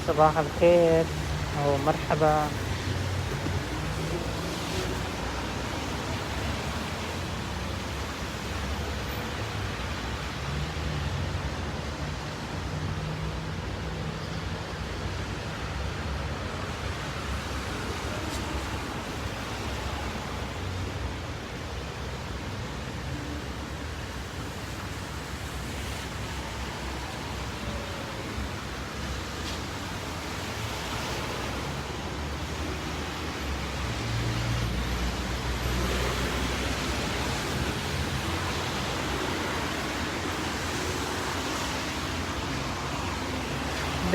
صباح الخير أو مرحبا.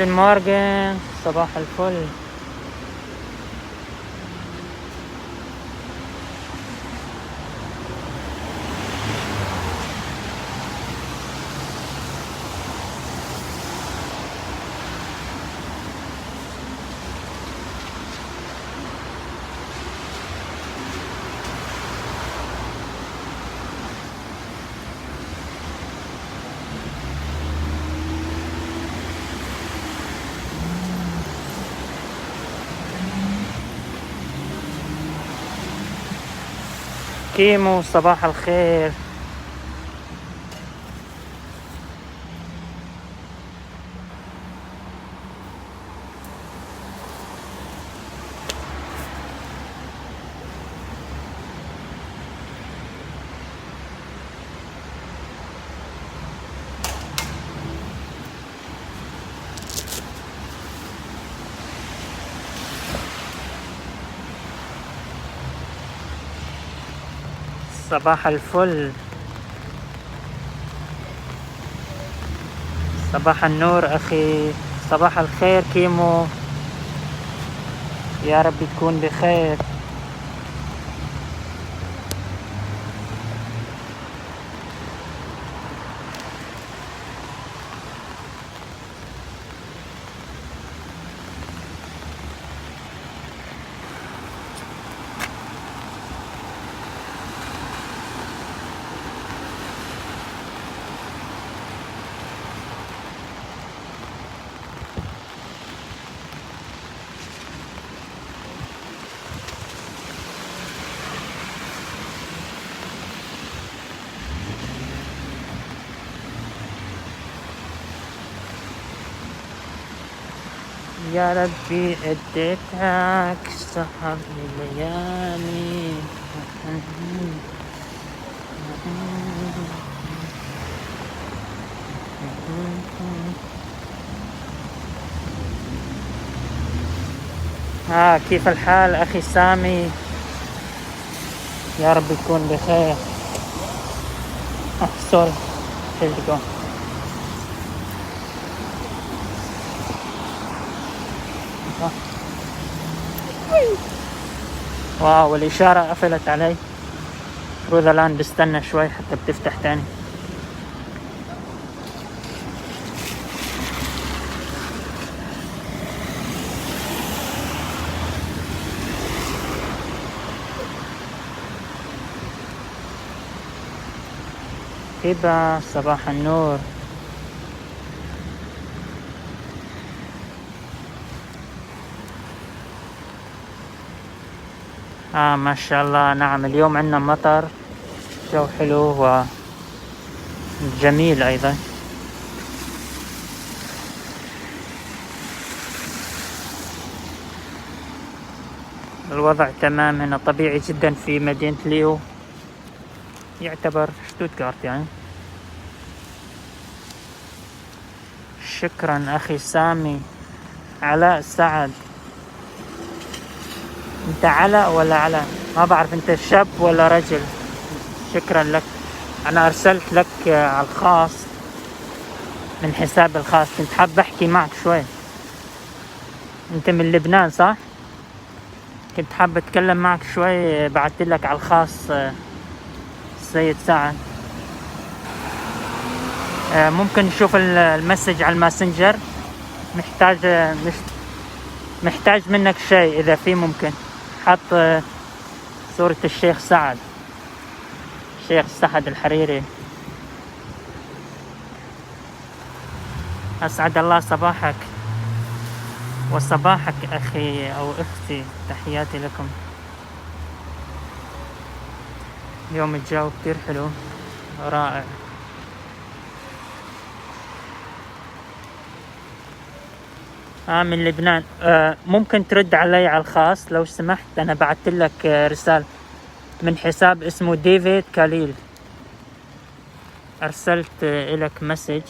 جودن مورجن، صباح الفل. كيمو صباح الخير. صباح الفل، صباح النور أخي، صباح الخير كيمو، يا رب تكون بخير. يا ربي اديتك سهر الليالي. كيف الحال أخي سامي؟ يا رب تكون بخير. سوري، تلقوا واو، الإشارة قفلت علي. المفروض الآن بستنى شوي حتى بتفتح تاني. هبة صباح النور. ما شاء الله، نعم اليوم عندنا مطر، جو حلو وجميل أيضا. الوضع تمام هنا، طبيعي جدا في مدينة ليو، يعتبر شتوتغارت يعني. شكرا أخي سامي. علاء سعد، أنت علاء ولا علاء؟ ما بعرف أنت شاب ولا رجل. شكرا لك. أنا أرسلت لك على الخاص من حساب الخاص، كنت حاب أحكي معك شوي. أنت من لبنان صح؟ كنت حاب أتكلم معك شوي، بعثت لك على الخاص السيد سعد. ممكن نشوف المسج على الماسنجر. محتاج منك شيء إذا في ممكن. حط صورة الشيخ سعد، الشيخ سعد الحريري. أسعد الله صباحك. وصباحك أخي أو أختي، تحياتي لكم. اليوم الجو كتير حلو، رائع. من لبنان. ممكن ترد علي على الخاص لو سمحت؟ أنا بعثت لك رسالة من حساب اسمه ديفيد كاليل، أرسلت إلك مسج.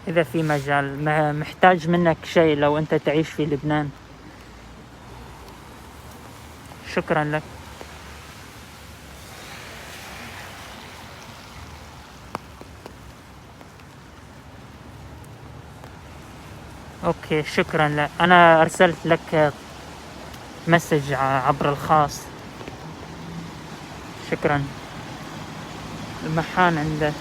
إذا في مجال محتاج منك شيء لو أنت تعيش في لبنان. شكرا لك. أوكي شكرا لك. أنا أرسلت لك مسج عبر الخاص. شكرا. المحان عندك.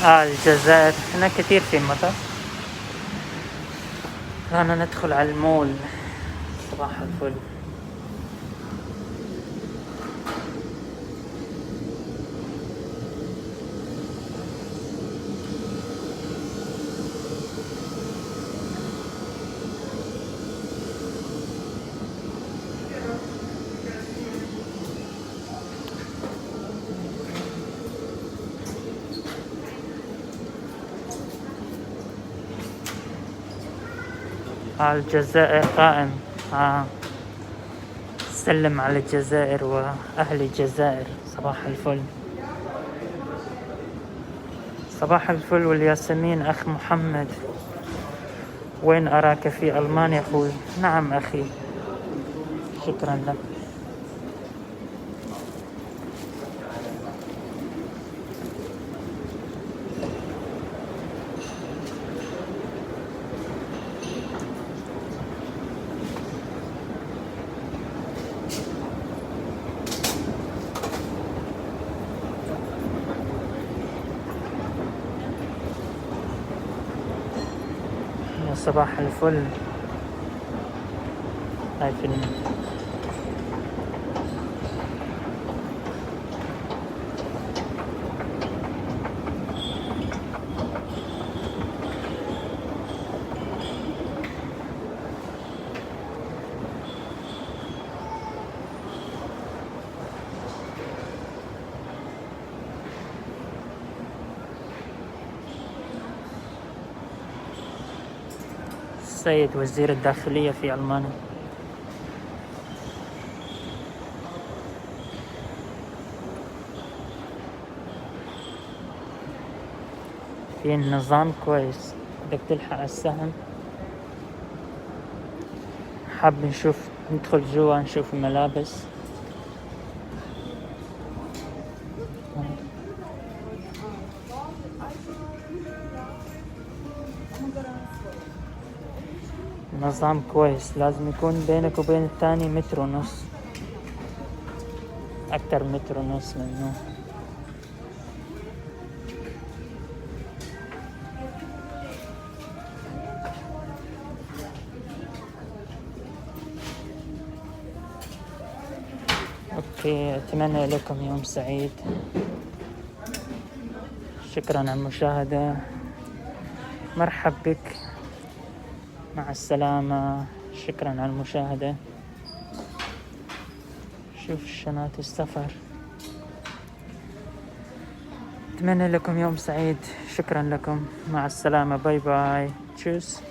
الجزائر هنا كثير في مطر. أنا ندخل على المول. صباح الفل. الجزائر قائم. سلم على الجزائر وأهل الجزائر. صباح الفل. صباح الفل والياسمين. أخ محمد، وين أراك في ألمانيا أخوي؟ نعم أخي، شكرا لك. يا صباح الفل. هاي فيلم. السيد وزير الداخلية في ألمانيا. في النظام كويس. بدك تلحق السهم. حاب نشوف، ندخل جوا نشوف الملابس. نظام كويس. لازم يكون بينك وبين الثاني متر ونص، أكتر متر ونص منه. أوكي، أتمنى لكم يوم سعيد. شكرا على المشاهدة. مرحب بك. مع السلامة. شكرا على المشاهدة. شوف شنطة السفر. أتمنى لكم يوم سعيد. شكرا لكم. مع السلامة. باي باي. تشوس.